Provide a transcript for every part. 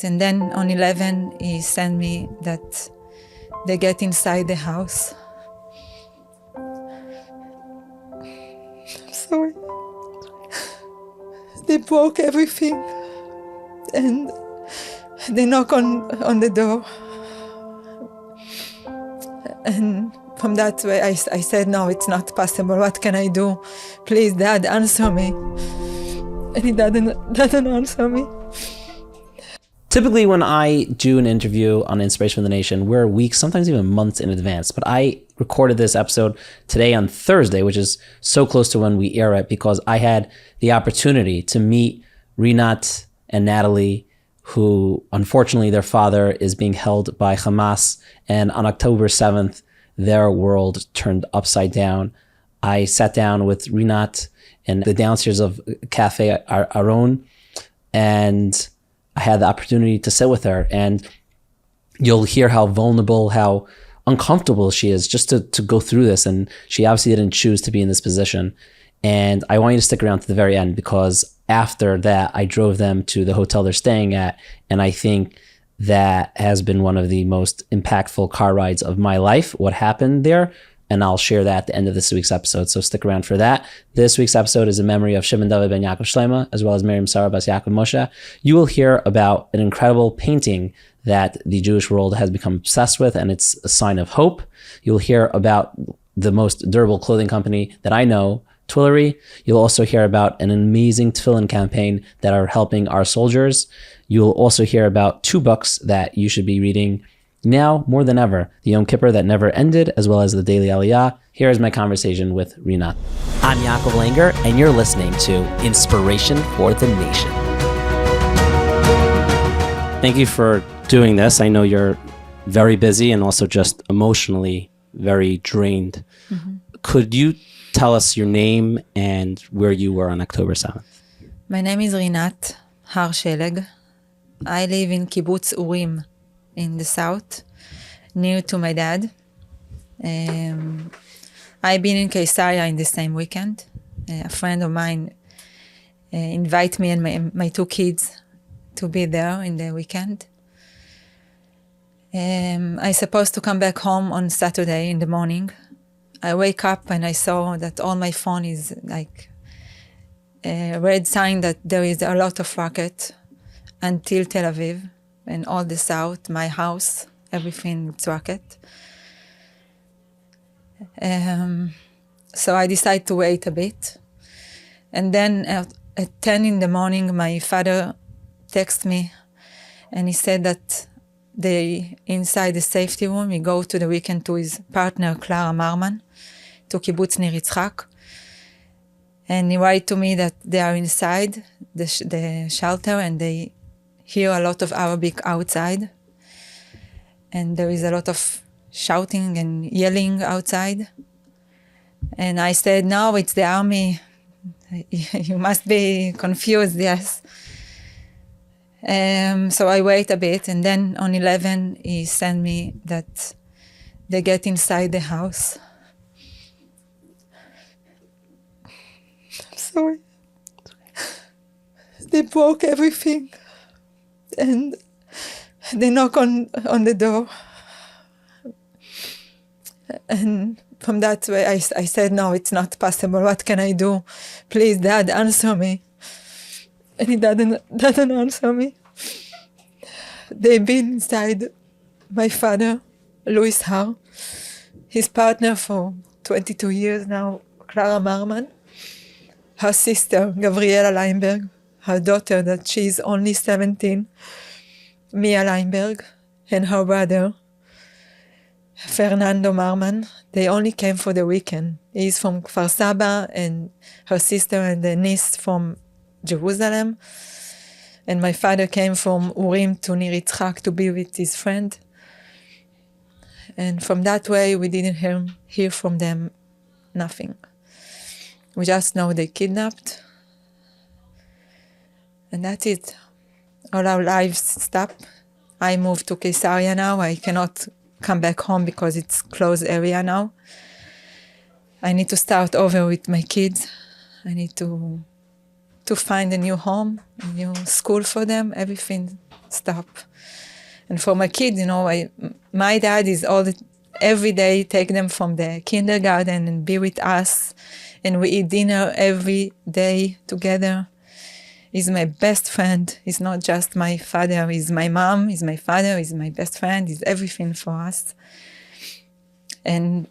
And then on 11, he sent me that they get inside the house. I'm sorry. They broke everything. And they knock on the door. And from that way, I said, no, it's not possible. What can I do? Please, Dad, answer me. And he doesn't answer me. Typically, when I do an interview on Inspiration for the Nation, we're weeks, sometimes even months in advance. But I recorded this episode today on Thursday, which is so close to when we air it, because I had the opportunity to meet Rinat and Natalie, who unfortunately their father is being held by Hamas. And on October 7th, their world turned upside down. I sat down with Rinat in the downstairs of Cafe Aronne, and I had the opportunity to sit with her, and you'll hear how vulnerable, how uncomfortable she is just to go through this. And she obviously didn't choose to be in this position. And I want you to stick around to the very end, because after that, I drove them to the hotel they're staying at. And I think that has been one of the most impactful car rides of my life, what happened there. And I'll share that at the end of this week's episode, so stick around for that. This week's episode is in memory of Shimon David ben Yaakov Shlema, as well as Miriam Sarah bas Yaakov Moshe. You will hear about an incredible painting that the Jewish world has become obsessed with, and it's a sign of hope. You'll hear about the most durable clothing company that I know, Twillery. You'll also hear about an amazing tefillin campaign that are helping our soldiers. You'll also hear about 2 books that you should be reading now more than ever: The Yom Kippur That Never Ended, as well as The Daily Aliyah. Here is my conversation with Rinat. I'm Yaakov Langer, and you're listening to Inspiration for the Nation. Thank you for doing this. I know you're very busy and also just emotionally very drained. Mm-hmm. Could you tell us your name and where you were on October 7th? My name is Rinat Har Sheleg. I live in Kibbutz Urim, in the south, near to my dad. I've been in Caesarea in the same weekend. A friend of mine invited me and my 2 kids to be there in the weekend. I supposed to come back home on Saturday in the morning. I wake up and I saw that on my phone is like a red sign that there is a lot of rocket until Tel Aviv. And all the south, my house, everything, it's rocket. So I decided to wait a bit. And then at 10 in the morning, my father texted me, and he said that they, inside the safety room, he go to the weekend to his partner, Clara Marman, to Kibbutz Nir Yitzchak. And he wrote to me that they are inside the shelter, and they hear a lot of Arabic outside, and there is a lot of shouting and yelling outside. And I said, no, it's the army. You must be confused, yes. So I wait a bit, and then on 11, he sent me that they get inside the house. I'm sorry. They broke everything. And they knock on the door. And from that way, I said, no, it's not possible. What can I do? Please, Dad, answer me. And he doesn't answer me. They've been inside my father, Louis Har, his partner for 22 years now, Clara Marman, her sister, Gabriela Leinberg, her daughter, that she's only 17, Mia Leinberg, and her brother, Fernando Marman. They only came for the weekend. He's from Kfar Saba, and her sister and the niece from Jerusalem. And my father came from Urim to Nir Yitzchak to be with his friend. And from that way, we didn't hear from them nothing. We just know they kidnapped. And that's it. All our lives stopped. I moved to Caesarea now. I cannot come back home because it's closed area now. I need to start over with my kids. I need to find a new home, a new school for them. Everything stop. And for my kids, my dad is every day take them from the kindergarten and be with us. And we eat dinner every day together. He's my best friend. He's not just my father. He's my mom. He's my father. He's my best friend. He's everything for us. And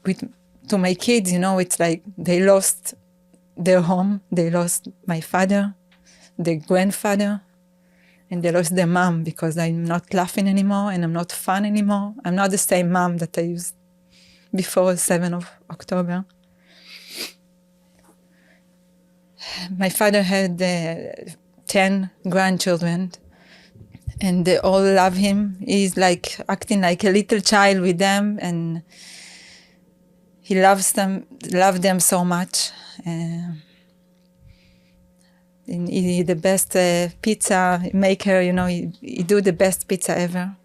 to my kids, it's like they lost their home. They lost my father, their grandfather, and they lost their mom because I'm not laughing anymore and I'm not fun anymore. I'm not the same mom that I used before 7th of October. My father had 10 grandchildren, and they all love him. He's like acting like a little child with them, and he loved them so much. And he the best pizza maker, he do the best pizza ever.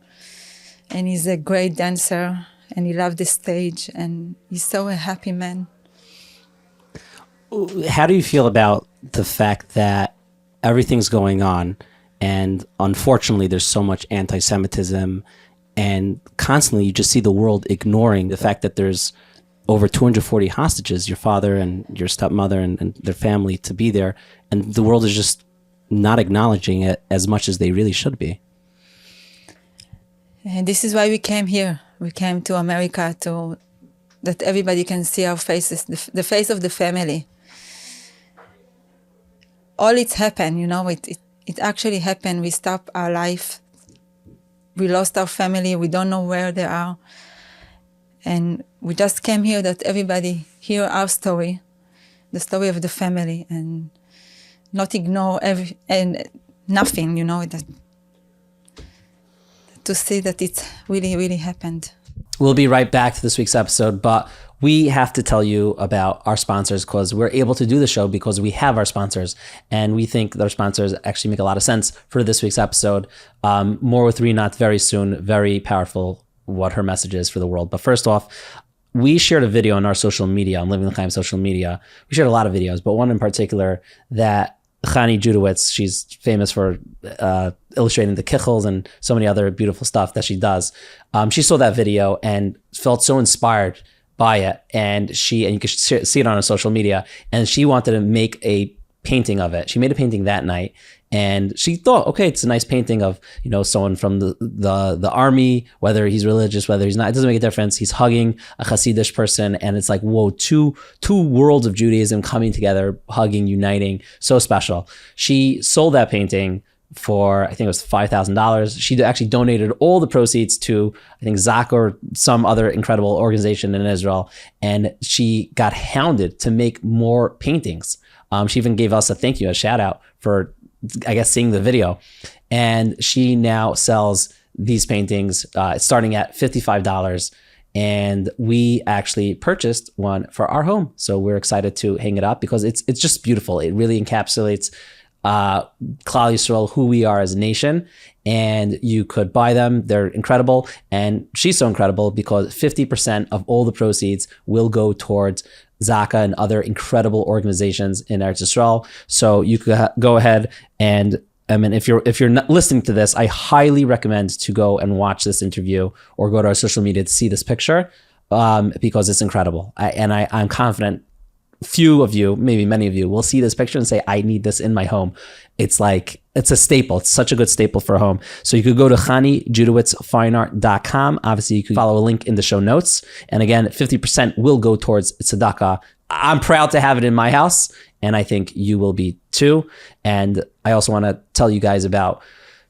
And he's a great dancer, and he loved the stage, and he's so a happy man. How do you feel about the fact that everything's going on, and unfortunately there's so much anti-Semitism, and constantly you just see the world ignoring the fact that there's over 240 hostages, your father and your stepmother and their family, to be there, and the world is just not acknowledging it as much as they really should be? And this is why we came here. We came to America that everybody can see our faces, the face of the family. All it's happened, it actually happened. We stopped our life. We lost our family. We don't know where they are. And we just came here that everybody hear our story, the story of the family, and not ignore nothing, to see that it really, really happened. We'll be right back to this week's episode, but we have to tell you about our sponsors, because we're able to do the show because we have our sponsors, and we think their sponsors actually make a lot of sense for this week's episode. More with Rinat very soon. Very powerful what her message is for the world. But first off, we shared a video on our social media, on Living L'Chaim social media. We shared a lot of videos, but one in particular that Chani Judowitz, she's famous for illustrating the kichels and so many other beautiful stuff that she does. She saw that video and felt so inspired by it, and you can see it on her social media, and she wanted to make a painting of it. She made a painting that night, and she thought, okay, it's a nice painting of someone from the army, whether he's religious, whether he's not, it doesn't make a difference. He's hugging a Hasidic person, and it's like, whoa, two worlds of Judaism coming together, hugging, uniting, so special. She sold that painting for, I think it was $5,000. She actually donated all the proceeds to, I think, Zaka or some other incredible organization in Israel, and she got hounded to make more paintings. She even gave us a shout out for, I guess, seeing the video. And she now sells these paintings starting at $55. And we actually purchased one for our home. So we're excited to hang it up because it's just beautiful. It really encapsulates Klal Yisrael, who we are as a nation. And you could buy them. They're incredible. And she's so incredible because 50% of all the proceeds will go towards Zaka and other incredible organizations in Eretz Yisrael. So you could go ahead and, if you're not listening to this, I highly recommend to go and watch this interview or go to our social media to see this picture because it's incredible. I'm confident few of you, maybe many of you, will see this picture and say, I need this in my home. It's a staple. It's such a good staple for a home. So you could go to ChaniJudowitzFineArt.com. Obviously, you could follow a link in the show notes. And again, 50% will go towards tzedakah. I'm proud to have it in my house, and I think you will be too. And I also want to tell you guys about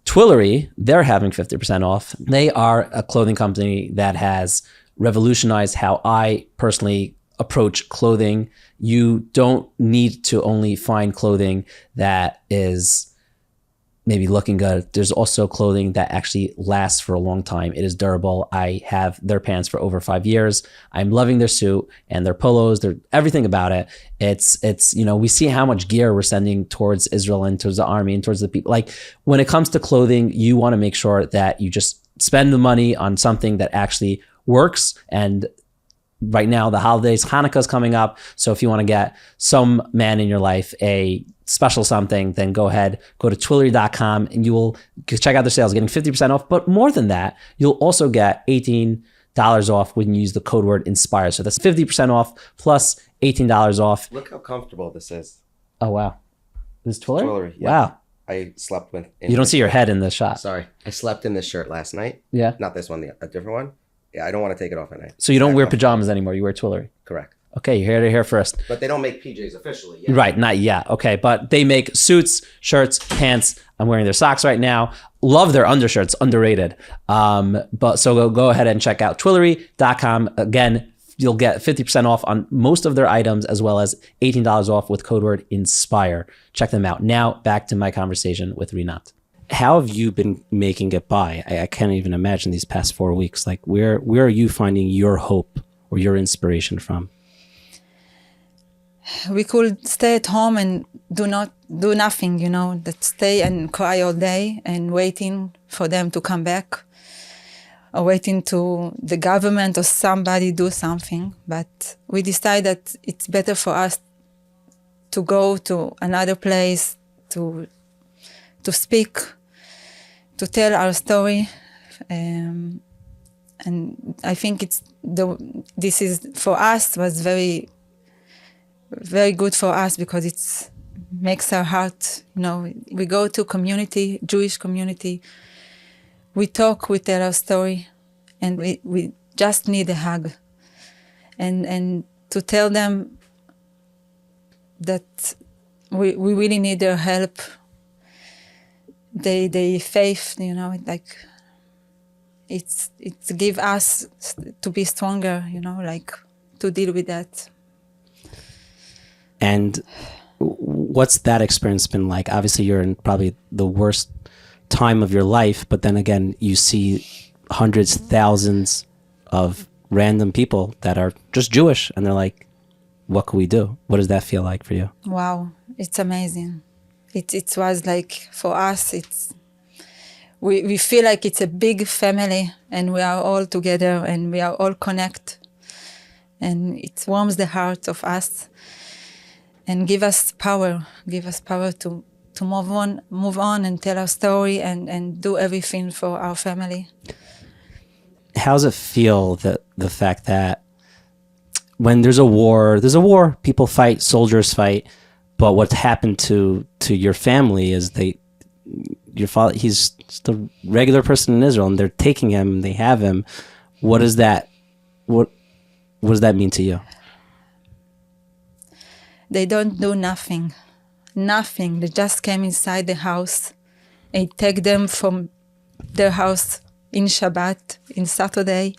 Twillery. They're having 50% off. They are a clothing company that has revolutionized how I personally approach clothing. You don't need to only find clothing that is maybe looking good. There's also clothing that actually lasts for a long time. It is durable. I have their pants for over 5 years. I'm loving their suit and their polos. They're everything about it. It's we see how much gear we're sending towards Israel and towards the army and towards the people. Like when it comes to clothing, you want to make sure that you just spend the money on something that actually works and right now, the holidays, Hanukkah is coming up. So if you want to get some man in your life a special something, then go ahead, go to Twillery.com and you will check out the sales, getting 50% off. But more than that, you'll also get $18 off when you use the code word INSPIRE. So that's 50% off plus $18 off. Look how comfortable this is. Oh, wow. This is Twillery? Twillery, yeah. Wow. I slept with... You don't see your head in the shot. Sorry. I slept in this shirt last night. Yeah. Not this one, a different one. Yeah, I don't want to take it off at night. So you don't wear pajamas anymore. You wear Twillery. Correct. Okay, you heard it here first. But they don't make PJs officially yet. Right, not yet. Okay, but they make suits, shirts, pants. I'm wearing their socks right now. Love their undershirts, underrated. But so go ahead and check out Twillery.com. Again, you'll get 50% off on most of their items as well as $18 off with code word INSPIRE. Check them out. Now back to my conversation with Rinat. How have you been making it by? I can't even imagine these past 4 weeks. Like where are you finding your hope or your inspiration from? We could stay at home and do nothing, that stay and cry all day and waiting for them to come back or waiting to the government or somebody do something. But we decided that it's better for us to go to another place, to speak, to tell our story. And I think this is for us was very, very good for us because it makes our heart, we go to community, Jewish community, we talk, we tell our story, and we just need a hug. And to tell them that we really need their help. They faith, it's give us to be stronger, to deal with that. And what's that experience been like? Obviously, you're in probably the worst time of your life, but then again, you see hundreds, thousands of random people that are just Jewish, and they're like, what can we do? What does that feel like for you? Wow, it's amazing. It was like, for us, we feel like it's a big family, and we are all together, and we are all connected, and it warms the heart of us. And give us power to move on and tell our story and do everything for our family. How does it feel that the fact that when there's a war, people fight, soldiers fight, but what happened to your family is your father, he's just a regular person in Israel and they're taking him, they have him. What does that mean to you? They don't do nothing. They just came inside the house and take them from their house in Shabbat, in Saturday.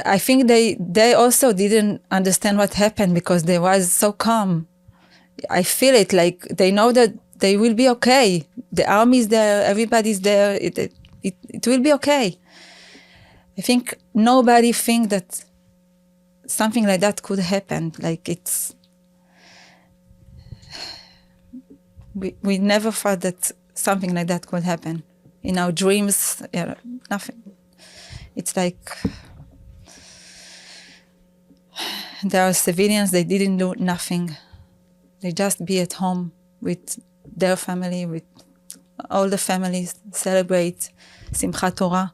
I think they also didn't understand what happened because they was so calm. I feel it like they know that they will be okay. The army's there, everybody's there. It will be okay. I think nobody think that something like that could happen. Like we never thought that something like that could happen. In our dreams, nothing. It's like there are civilians, they didn't do nothing. They just be at home with their family, with all the families, celebrate Simchat Torah.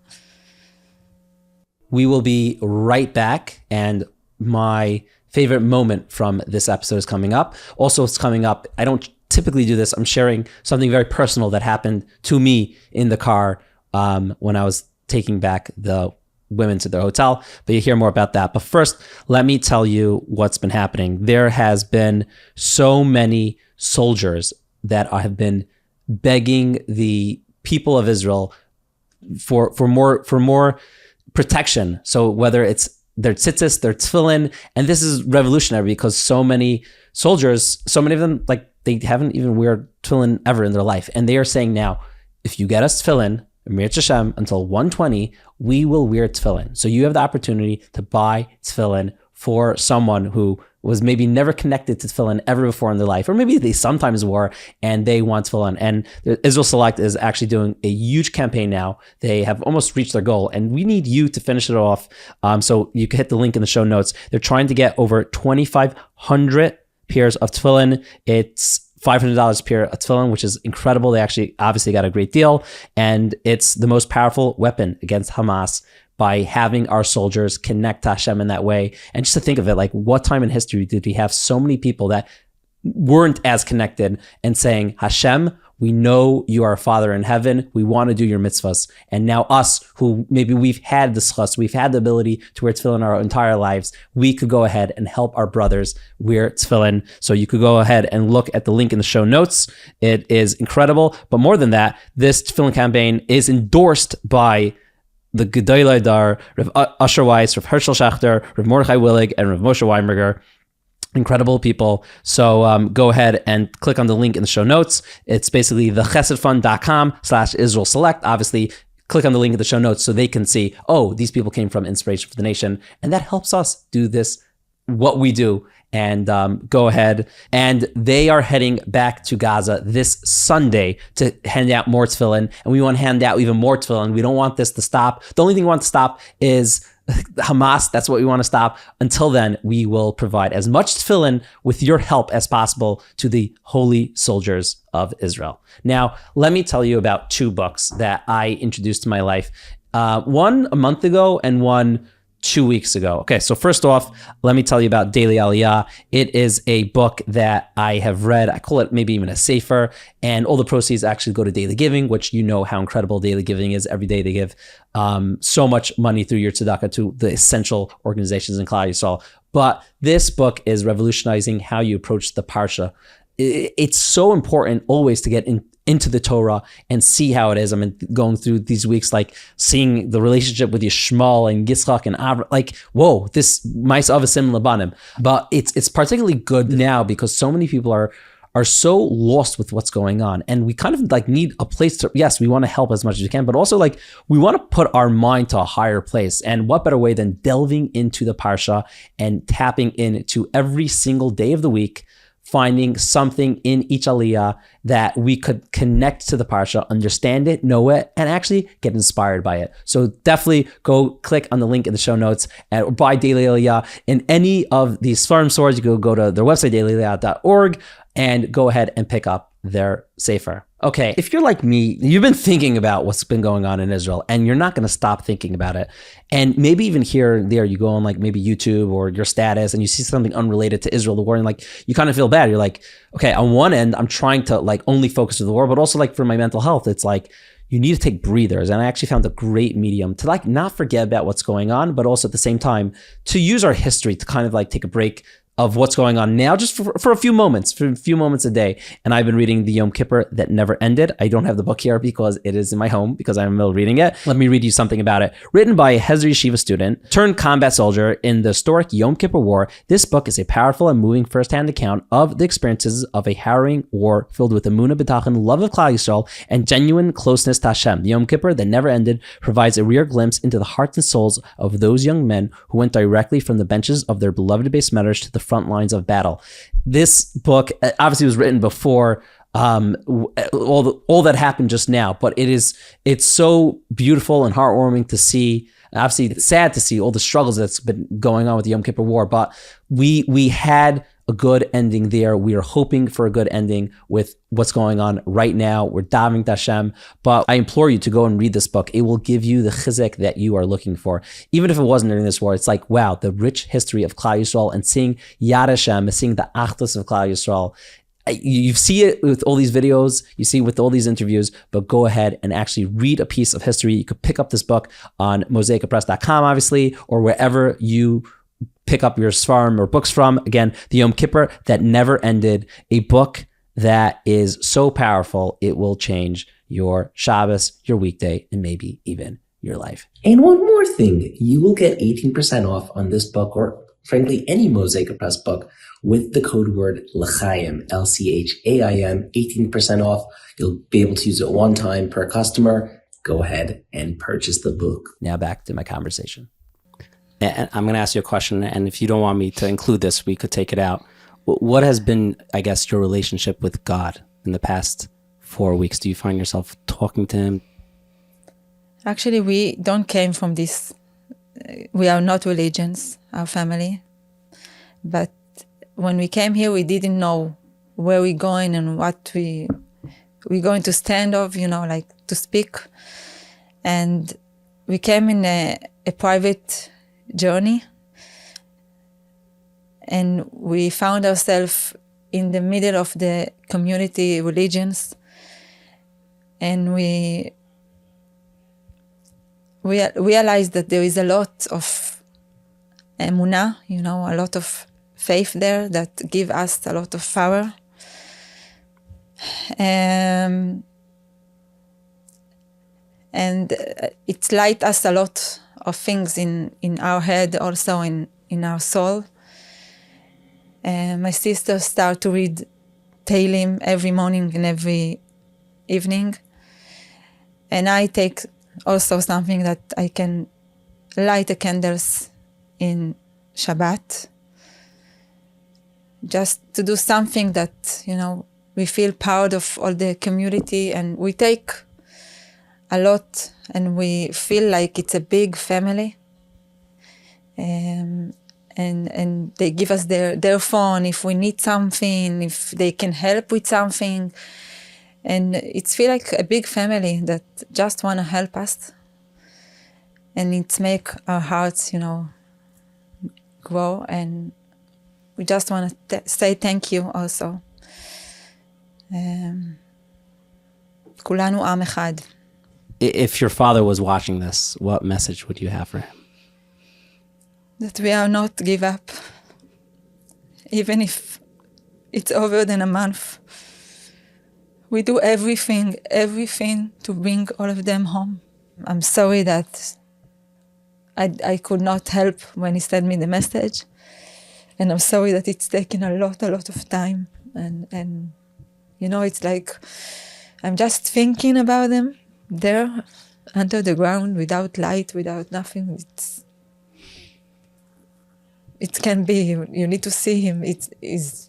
We will be right back, and my favorite moment from this episode is coming up. Also, it's coming up, I don't typically do this, I'm sharing something very personal that happened to me in the car when I was taking back the women to their hotel, but you hear more about that. But first, let me tell you what's been happening. There has been so many soldiers that have been begging the people of Israel for more protection. So whether it's their tzitzis, their tefillin, and this is revolutionary because so many soldiers, so many of them, like they haven't even wear tefillin ever in their life. And they are saying now, if you get us tefillin, Mir Hashem, until 120, we will wear tefillin. So you have the opportunity to buy tefillin for someone who was maybe never connected to tefillin ever before in their life, or maybe they sometimes were, and they want tefillin. And Israel Select is actually doing a huge campaign now. They have almost reached their goal, and we need you to finish it off. So you can hit the link in the show notes. They're trying to get over 2,500 pairs of tefillin. It's $500 a pair of tefillin, which is incredible. They actually obviously got a great deal, and it's the most powerful weapon against Hamas by having our soldiers connect to Hashem in that way. And just to think of it, like, what time in history did we have so many people that weren't as connected and saying, Hashem, we know you are a Father in heaven. We want to do your mitzvahs. And now us, who maybe we've had the schus, we've had the ability to wear tefillin our entire lives, we could go ahead and help our brothers wear tefillin. So you could go ahead and look at the link in the show notes. It is incredible. But more than that, this tefillin campaign is endorsed by the Gedolei Dar, Rav Asher Weiss, Rav Herschel Schachter, Rav Mordechai Willig, and Rav Moshe Weinberger. Incredible people. So go ahead and click on the link in the show notes. It's basically thechesedfund.com/Israel Select. Obviously, click on the link in the show notes so they can see, oh, these people came from Inspiration for the Nation. And that helps us do this, what we do. And go ahead. And they are heading back to Gaza this Sunday to hand out more tefillin. And we want to hand out even more tefillin. We don't want this to stop. The only thing we want to stop is Hamas. That's what we want to stop. Until then, we will provide as much tefillin with your help as possible to the holy soldiers of Israel. Now, let me tell you about two books that I introduced to my life. One a month ago and one 2 weeks ago. Okay, so first off, let me tell you about Daily Aliyah. It is a book that I have read. I call it maybe even a sefer, and all the proceeds actually go to daily giving, which you know how incredible daily giving is. Every day they give so much money through your tzedakah to the essential organizations in Klal Yisrael. But this book is revolutionizing how you approach the parsha. It's so important always to get into the Torah and see how it is. I mean, going through these weeks, like seeing the relationship with Yishmael and Yitzchak and Abraham, like, whoa, this Ma'aseh Avasim Labanim. But it's particularly good now because so many people are so lost with what's going on. And we kind of like need a place to, yes, we want to help as much as we can, but also like we want to put our mind to a higher place. And what better way than delving into the Parsha and tapping into every single day of the week, finding something in each aliyah that we could connect to the parsha, understand it, know it, and actually get inspired by it. So definitely go click on the link in the show notes or buy Daily Aliyah in any of these farm stores. You go to their website, dailyaliyah.org, and go ahead and pick up their sefer. Okay, if you're like me, you've been thinking about what's been going on in Israel, and you're not going to stop thinking about it. And maybe even here and there, you go on like maybe YouTube or your status, and you see something unrelated to Israel, the war, and like you kind of feel bad. You're like, okay, on one end, I'm trying to like only focus on the war, but also like for my mental health, it's like you need to take breathers. And I actually found a great medium to like not forget about what's going on, but also at the same time to use our history to kind of like take a break of what's going on now, just for a few moments a day. And I've been reading the Yom Kippur That Never Ended. I don't have the book here because it is in my home because I'm in the middle of reading it. Let me read you something about it. Written by a Hezri Yeshiva student turned combat soldier in the historic Yom Kippur War, this book is a powerful and moving firsthand account of the experiences of a harrowing war filled with emunah, bitachon, love of Klal Yisrael, and genuine closeness to Hashem. The Yom Kippur That Never Ended provides a rare glimpse into the hearts and souls of those young men who went directly from the benches of their beloved base medrash to the front lines of battle. This book obviously was written before all that happened just now, but it's so beautiful and heartwarming to see. Obviously, it's sad to see all the struggles that's been going on with the Yom Kippur War, but we had a good ending there. We are hoping for a good ending with what's going on right now. We're davening to Hashem, but I implore you to go and read this book. It will give you the chizuk that you are looking for. Even if it wasn't during this war, it's like, wow, the rich history of Klal Yisrael and seeing Yad Hashem, seeing the achdus of Klal Yisrael. You see it with all these videos, you see it with all these interviews, but go ahead and actually read a piece of history. You could pick up this book on mosaicpress.com, obviously, or wherever you pick up your svarim or books from. Again, the Yom Kippur That Never Ended, a book that is so powerful, it will change your Shabbos, your weekday, and maybe even your life. And one more thing, you will get 18% off on this book, or frankly, any Mosaic Press book, with the code word L'chaim, L-C-H-A-I-M, 18% off. You'll be able to use it one time per customer. Go ahead and purchase the book. Now back to my conversation. And I'm going to ask you a question, and if you don't want me to include this, we could take it out. What has been, I guess, your relationship with God in the past 4 weeks? Do you find yourself talking to him? Actually, we don't came from this. We are not religions, our family. But when we came here, we didn't know where we're going and what we're going to stand of, like to speak. And we came in a private journey. And we found ourselves in the middle of the community religions. And we realized that there is a lot of emunah, a lot of faith there that give us a lot of power. And it light us a lot of things in our head, also in our soul. My sister started to read Tehillim every morning and every evening. And I take also something that I can light the candles in Shabbat. Just to do something that, we feel proud of all the community, and we take a lot and we feel like it's a big family. And they give us their phone if we need something, if they can help with something. And it's feel like a big family that just want to help us. And it's make our hearts, grow. And we just want to say thank you also. Kulanu Am Echad. If your father was watching this, what message would you have for him? That we are not give up. Even if it's over than a month. We do everything to bring all of them home. I'm sorry that I could not help when he sent me the message. And I'm sorry that it's taken a lot of time. And it's like I'm just thinking about them there under the ground without light, without nothing. It can be, you need to see him. It is.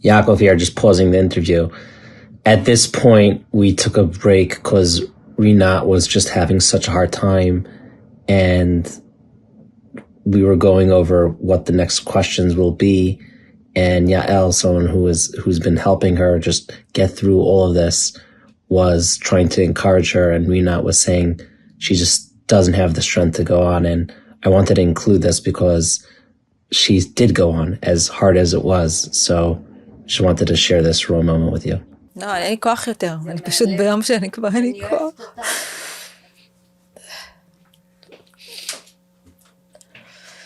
Yaakov here, just pausing the interview. At this point, we took a break because Rinat was just having such a hard time, and we were going over what the next questions will be. And Yael, someone who's been helping her just get through all of this, was trying to encourage her, and Rinat was saying she just doesn't have the strength to go on. And I wanted to include this because she did go on as hard as it was. So just wanted to share this raw moment with you. לא, אין לי כוח יותר. אני פשוט ביום שאני כבר אין לי כוח.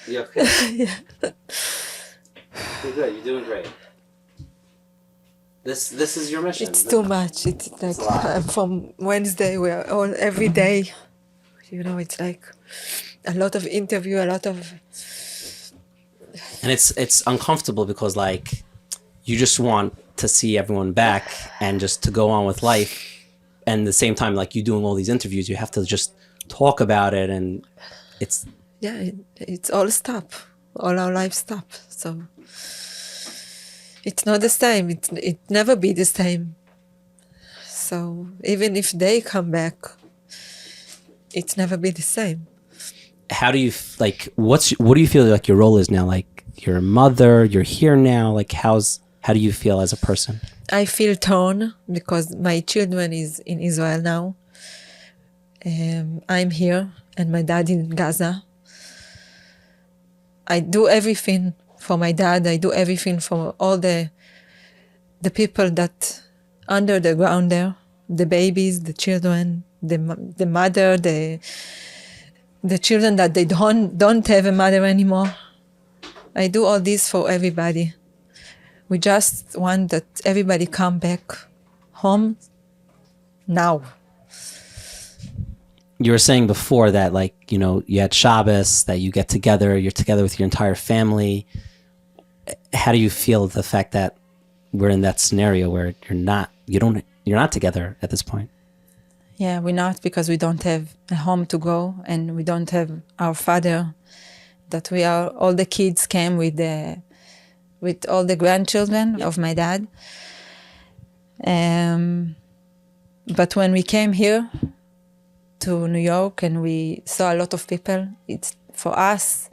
You okay? Yeah. You're good. You're doing great. This is your mission. It's too much. It's like from Wednesday, we're all every day. It's like a lot of interview, a lot of. And it's uncomfortable because like you just want to see everyone back and just to go on with life, and at the same time, like you doing all these interviews, you have to just talk about it, and it's. Yeah, it's all stop. All our life stop. So it's not the same. It never be the same. So even if they come back, it's never be the same. How do you what do you feel like your role is now? Like you're a mother, you're here now. Like how do you feel as a person? I feel torn because my children is in Israel now. I'm here and my dad in Gaza. I do everything for my dad. I do everything for all the people that under the ground there, the babies, the children, the mother, the children that they don't have a mother anymore. I do all this for everybody. We just want that everybody come back home now. You were saying before that, like, you had Shabbos, that you get together, you're together with your entire family. How do you feel the fact that we're in that scenario where you're not together at this point? Yeah, we're not, because we don't have a home to go, and we don't have our father. That we are, all the kids came with all the grandchildren of my dad. But when we came here to New York and we saw a lot of people, for us,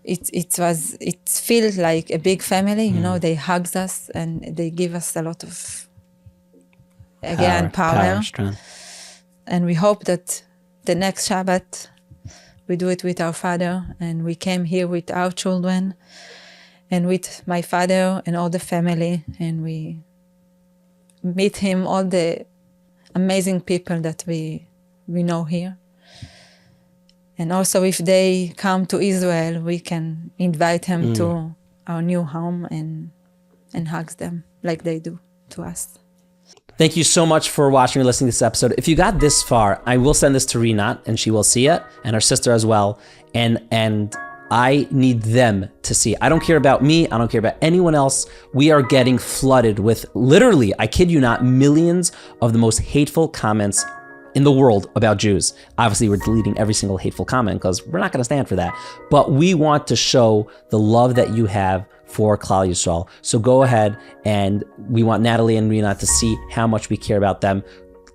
it feels like a big family. You know, they hugged us and they give us a lot of power, strength. And we hope that the next Shabbat we do it with our father, and we came here with our children and with my father and all the family, and we meet him, all the amazing people that we know here. And also, if they come to Israel, we can invite them to our new home and hug them like they do to us. Thank you so much for watching or listening to this episode. If you got this far, I will send this to Rinat, and she will see it, and her sister as well. And I need them to see. I don't care about me. I don't care about anyone else. We are getting flooded with, literally, I kid you not, millions of the most hateful comments in the world about Jews. Obviously, we're deleting every single hateful comment because we're not going to stand for that. But we want to show the love that you have for Klal Yisrael. So go ahead, and we want Natalie and Rinat to see how much we care about them.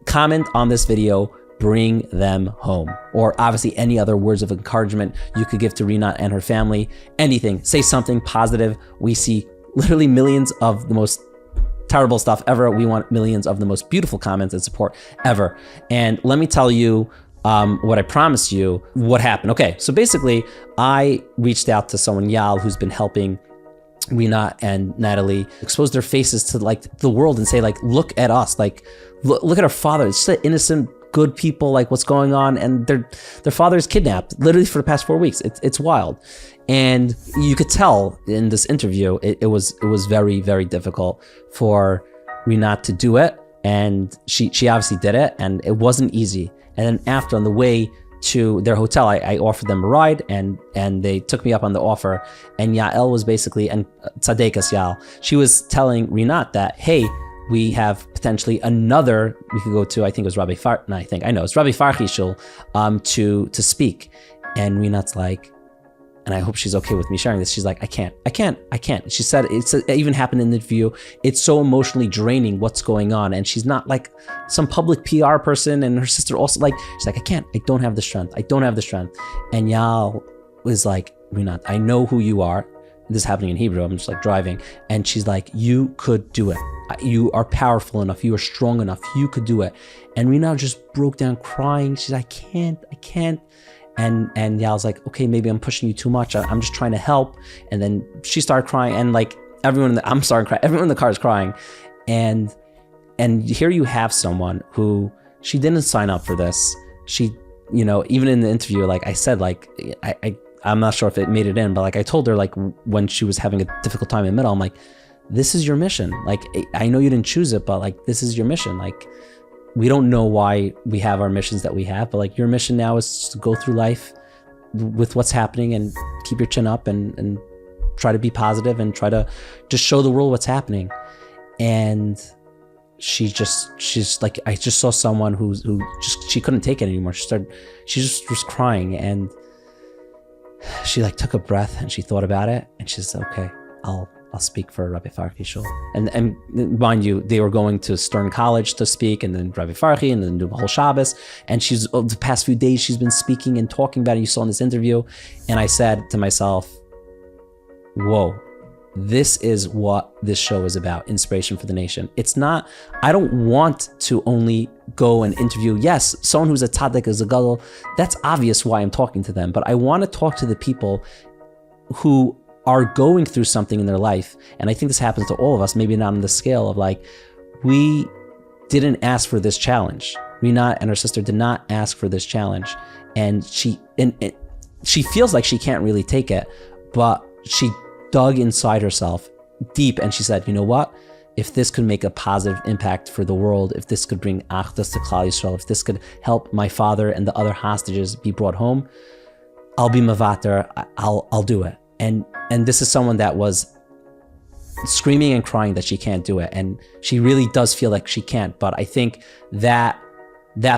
Comment on this video, bring them home. Or obviously any other words of encouragement you could give to Rinat and her family. Anything, say something positive. We see literally millions of the most terrible stuff ever. We want millions of the most beautiful comments and support ever. And let me tell you what I promised you, what happened. Okay, so basically I reached out to someone, Yal, who's been helping Rinat and Natalie expose their faces to like the world and say like, look at us, like look at our father. It's just innocent, good people, like what's going on, and their father is kidnapped literally for the past 4 weeks. It's wild. And you could tell in this interview, it was very, very difficult for Rinat to do it. And she obviously did it, and it wasn't easy. And then after, on the way to their hotel, I offered them a ride, and they took me up on the offer. And Yael was basically, and Tzadekas Yael, she was telling Rinat that, hey, we have potentially another, we could go to, I think it was Rabbi Farchi shul to speak. And Rinat's like, and I hope she's okay with me sharing this. She's like, I can't. She said, it even happened in the interview. It's so emotionally draining what's going on. And she's not like some public PR person. And her sister also she's like, I don't have the strength. And Yael was like, Rinat, I know who you are. This is happening in Hebrew. I'm just like driving. And she's like, you could do it. You are powerful enough. You are strong enough. You could do it. And Rinat just broke down crying. She's like, I can't. And Yael's like, okay, maybe I'm pushing you too much. I'm just trying to help. And then she started crying, and like everyone in the car is crying. And here you have someone who, she didn't sign up for this. She, even in the interview, like I said, like I'm not sure if it made it in, but like I told her, like when she was having a difficult time in the middle, I'm like, this is your mission. Like, I know you didn't choose it, but like, this is your mission. Like, we don't know why we have our missions that we have, but like your mission now is to go through life with what's happening and keep your chin up and try to be positive and try to just show the world what's happening. And she's like, I just saw someone who she couldn't take it anymore. She just was crying, and she like took a breath and she thought about it, and she said, okay, I'll speak for Rabbi Farchi shul. And mind you, they were going to Stern College to speak, and then Rabbi Farchi, and then do the whole Shabbos. And she's, the past few days, she's been speaking and talking about it. You saw in this interview. And I said to myself, whoa, this is what this show is about, inspiration for the nation. It's not, I don't want to only go and interview, yes, someone who's a tzaddik, is a gadol. That's obvious why I'm talking to them. But I want to talk to the people who are going through something in their life. And I think this happens to all of us, maybe not on the scale of like, we didn't ask for this challenge. Rinat and her sister did not ask for this challenge. And she feels like she can't really take it, but she dug inside herself deep, and she said, you know what? If this could make a positive impact for the world, if this could bring achdus to Klal Yisrael, if this could help my father and the other hostages be brought home, I'll be mavater, I'll do it. And this is someone that was screaming and crying that she can't do it. And she really does feel like she can't. But I think that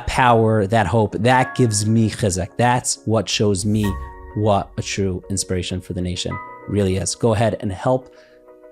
power, that hope, that gives me chizek. That's what shows me what a true inspiration for the nation really is. Go ahead and help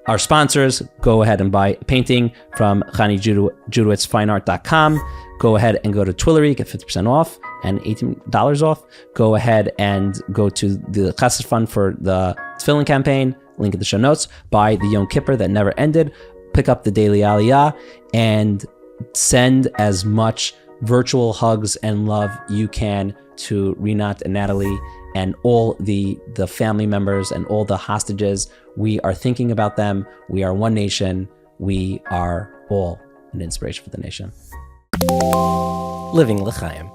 our sponsors. Go ahead and buy a painting from ChaniJudowitzFineArt.com. Go ahead and go to Twillery, get 50% off and $18 off. Go ahead and go to the Chesed Fund for the Tefillin campaign. Link in the show notes. Buy the Yom Kippur that never ended. Pick up the Daily Aliyah and send as much virtual hugs and love you can to Rinat and Natalie and all the family members and all the hostages. We are thinking about them. We are one nation. We are all an inspiration for the nation. Living L'chaim.